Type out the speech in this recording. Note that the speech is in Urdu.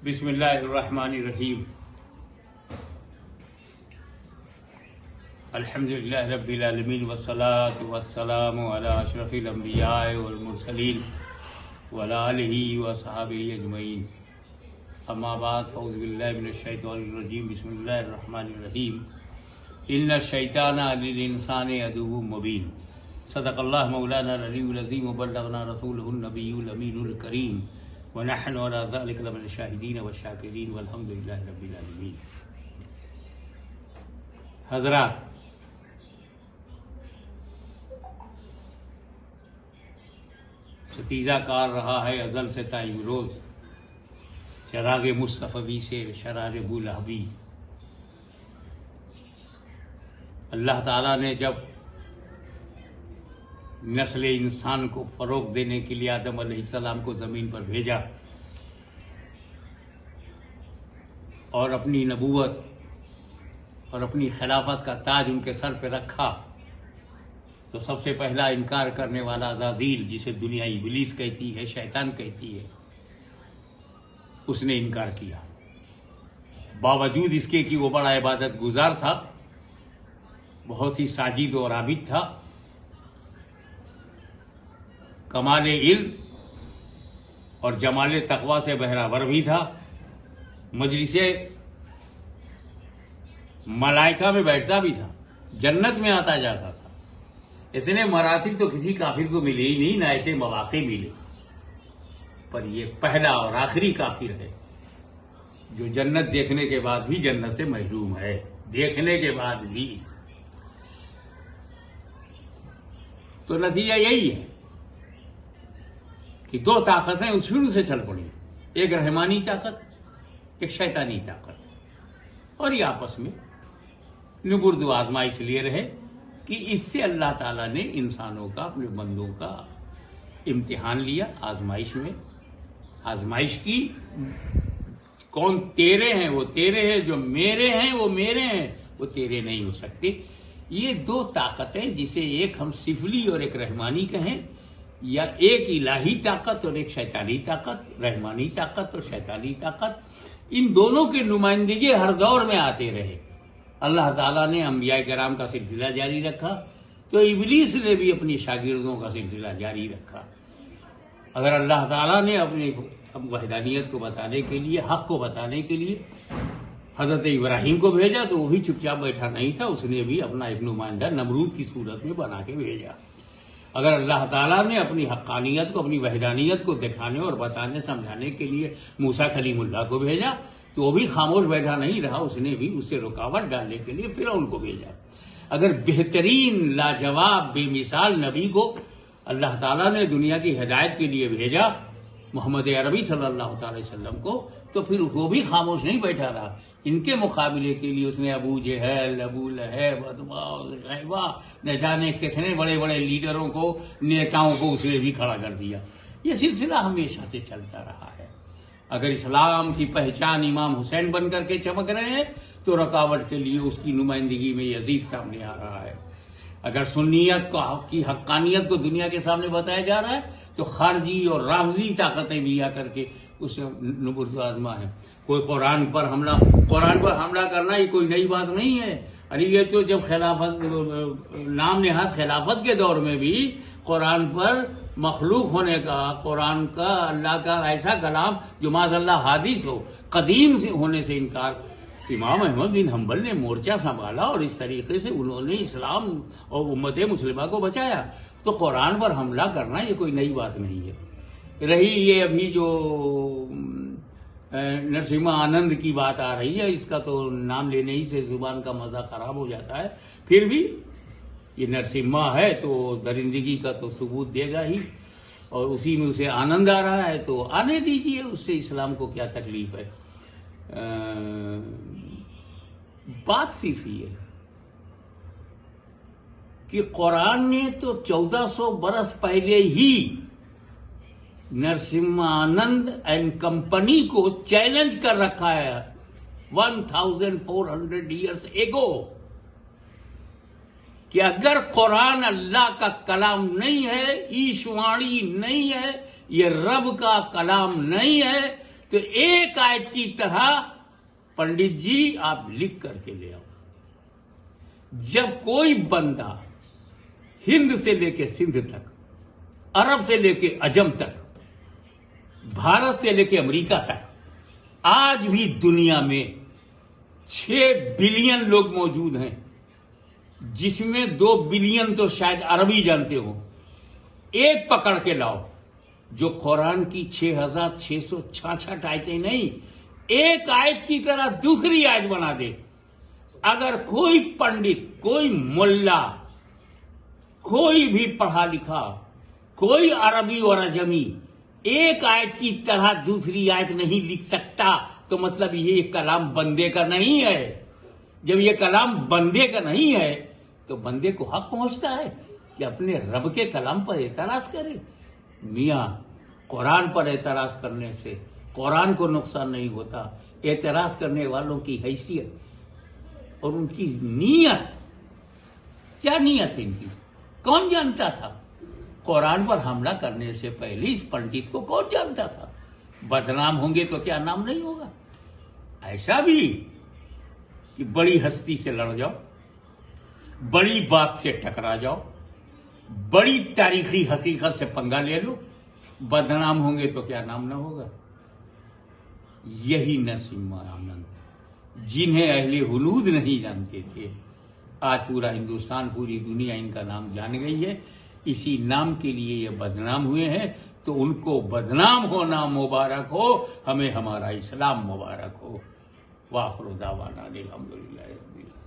بسم اللہ الرحمن الرحیم الحمدللہ رب العالمین والصلاة والسلام علی اشرف الانبیاء والمرسلین وعلی آلہ وصحابہ اجمعین اما بعد فاعوذ باللہ من الشیطان الرجیم بسم اللہ الرحمن الرحیم ان الشیطان للانسان عدو مبین صدق اللہ مولانا العلی العظیم وبلغنا رسولہ النبی الامین الکریم ونحن على ذلك لمن الشاهدين والشاكرين والحمد لله رب العالمين. حضرات، ستیزہ کار رہا ہے ازل سے تا امروز چراغ مصطفی سے شرار بولہبی. اللہ تعالیٰ نے جب نسل انسان کو فروغ دینے کے لیے آدم علیہ السلام کو زمین پر بھیجا اور اپنی نبوت اور اپنی خلافت کا تاج ان کے سر پہ رکھا تو سب سے پہلا انکار کرنے والا عزازیل، جسے دنیا ابلیس کہتی ہے، شیطان کہتی ہے، اس نے انکار کیا. باوجود اس کے کہ وہ بڑا عبادت گزار تھا، بہت ہی ساجد اور عابد تھا، کمال علم اور جمال تقوی سے بہرہور بھی تھا، مجلس ملائکہ میں بیٹھتا بھی تھا، جنت میں آتا جاتا تھا. اتنے مراتب تو کسی کافر کو ملے ہی نہیں، نہ ایسے مواقع ملے. پر یہ پہلا اور آخری کافر ہے جو جنت دیکھنے کے بعد بھی جنت سے محروم ہے، دیکھنے کے بعد بھی. تو نتیجہ یہی ہے کہ دو طاقتیں اس شروع سے چل پڑی، ایک رحمانی طاقت، ایک شیطانی طاقت، اور یہ آپس میں نبرد و آزمائش لیے رہے کہ اس سے اللہ تعالیٰ نے انسانوں کا، اپنے بندوں کا امتحان لیا. آزمائش کی. کون تیرے ہیں وہ تیرے ہیں، جو میرے ہیں وہ میرے ہیں، وہ تیرے نہیں ہو سکتے. یہ دو طاقتیں، جسے ایک ہم سفلی اور ایک رحمانی کہیں، یا ایک الہی طاقت اور ایک شیطانی طاقت، رحمانی طاقت اور شیطانی طاقت، ان دونوں کی نمائندگی ہر دور میں آتے رہے. اللہ تعالیٰ نے انبیاء کرام کا سلسلہ جاری رکھا تو ابلیس نے بھی اپنی شاگردوں کا سلسلہ جاری رکھا. اگر اللہ تعالیٰ نے اپنی وحدانیت کو بتانے کے لیے، حق کو بتانے کے لیے حضرت ابراہیم کو بھیجا تو وہ بھی چپ چاپ بیٹھا نہیں تھا، اس نے بھی اپنا ایک نمائندہ نمرود کی صورت میں بنا کے بھیجا. اگر اللہ تعالیٰ نے اپنی حقانیت کو، اپنی وحدانیت کو دکھانے اور بتانے سمجھانے کے لیے موسیٰ کلیم اللہ کو بھیجا تو وہ بھی خاموش بیٹھا نہیں رہا، اس نے بھی اس سے رکاوٹ ڈالنے کے لیے فرعون کو بھیجا. اگر بہترین، لاجواب، بے مثال نبی کو اللہ تعالیٰ نے دنیا کی ہدایت کے لیے بھیجا، محمد عربی صلی اللہ تعالی وسلم کو، تو پھر وہ بھی خاموش نہیں بیٹھا رہا. ان کے مقابلے کے لیے اس نے ابو جہل، ابو لہب، عتبہ، شیبہ، نہ جانے کتنے بڑے بڑے لیڈروں کو، نیتاؤں کو اس نے بھی کھڑا کر دیا. یہ سلسلہ ہمیشہ سے چلتا رہا ہے. اگر اسلام کی پہچان امام حسین بن کر کے چمک رہے ہیں تو رکاوٹ کے لیے اس کی نمائندگی میں یزید سامنے آ رہا ہے. اگر سنیت کی حقانیت کو دنیا کے سامنے بتایا جا رہا ہے تو خارجی اور رافضی طاقتیں بھی آ کر کے اس نبرد و آزما ہے. کوئی قرآن پر حملہ کرنا یہ کوئی نئی بات نہیں ہے. ارے یہ تو جب خلافت، نام نہاد خلافت کے دور میں بھی قرآن پر مخلوق ہونے کا، قرآن کا، اللہ کا ایسا کلام جو معاذ اللہ حادث ہو، قدیم سے ہونے سے انکار، امام احمد بن حنبل نے مورچہ سنبھالا اور اس طریقے سے انہوں نے اسلام اور امت مسلمہ کو بچایا. تو قرآن پر حملہ کرنا یہ کوئی نئی بات نہیں ہے. رہی یہ ابھی جو نرسمہا آنند کی بات آ رہی ہے، اس کا تو نام لینے ہی سے زبان کا مزہ خراب ہو جاتا ہے. پھر بھی یہ نرسمہا ہے تو درندگی کا تو ثبوت دے گا ہی، اور اسی میں اسے آنند آ رہا ہے تو آنے دیجیے، اس سے اسلام کو کیا تکلیف ہے. بات صرف یہ ہے کہ قرآن نے تو 1400 برس پہلے ہی نرسمہا آنند اینڈ کمپنی کو چیلنج کر رکھا ہے 1400 ایئرس ایگو، کہ اگر قرآن اللہ کا کلام نہیں ہے، ایشوانی نہیں ہے، یہ رب کا کلام نہیں ہے، تو ایک آیت کی طرح پنڈت جی آپ لکھ کر کے لے آؤ. جب کوئی بندہ ہند سے لے کے سندھ تک، عرب سے لے کے عجم تک، بھارت سے لے کے امریکہ تک، آج بھی دنیا میں 6 بلین لوگ موجود ہیں، جس میں 2 بلین تو شاید عربی جانتے ہو. ایک پکڑ کے لاؤ جو قرآن کی 6666 آیتیں نہیں، ایک آیت کی طرح دوسری آیت بنا دے. اگر کوئی پنڈت، کوئی ملا، کوئی بھی پڑھا لکھا، کوئی عربی اور عجمی ایک آیت کی طرح دوسری آیت نہیں لکھ سکتا تو مطلب یہ کلام بندے کا نہیں ہے. جب یہ کلام بندے کا نہیں ہے تو بندے کو حق پہنچتا ہے کہ اپنے رب کے کلام پر اعتراض کرے. میاں، قرآن پر اعتراض کرنے سے قرآن کو نقصان نہیں ہوتا. اعتراض کرنے والوں کی حیثیت اور ان کی نیت، کیا نیت ہے ان کی، کون جانتا تھا؟ قرآن پر حملہ کرنے سے پہلے اس پنڈت کو کون جانتا تھا؟ بدنام ہوں گے تو کیا نام نہیں ہوگا؟ ایسا بھی کہ بڑی ہستی سے لڑ جاؤ، بڑی بات سے ٹکرا جاؤ، بڑی تاریخی حقیقت سے پنگا لے لو، بدنام ہوں گے تو کیا نام نہ ہوگا؟ یہی نرسمہ آنند جنہیں اہل ہنود نہیں جانتے تھے، آج پورا ہندوستان، پوری دنیا ان کا نام جان گئی ہے. اسی نام کے لیے یہ بدنام ہوئے ہیں، تو ان کو بدنام ہونا مبارک ہو، ہمیں ہمارا اسلام مبارک ہو. وآخر دعوانا الحمدللہ رب العالمین.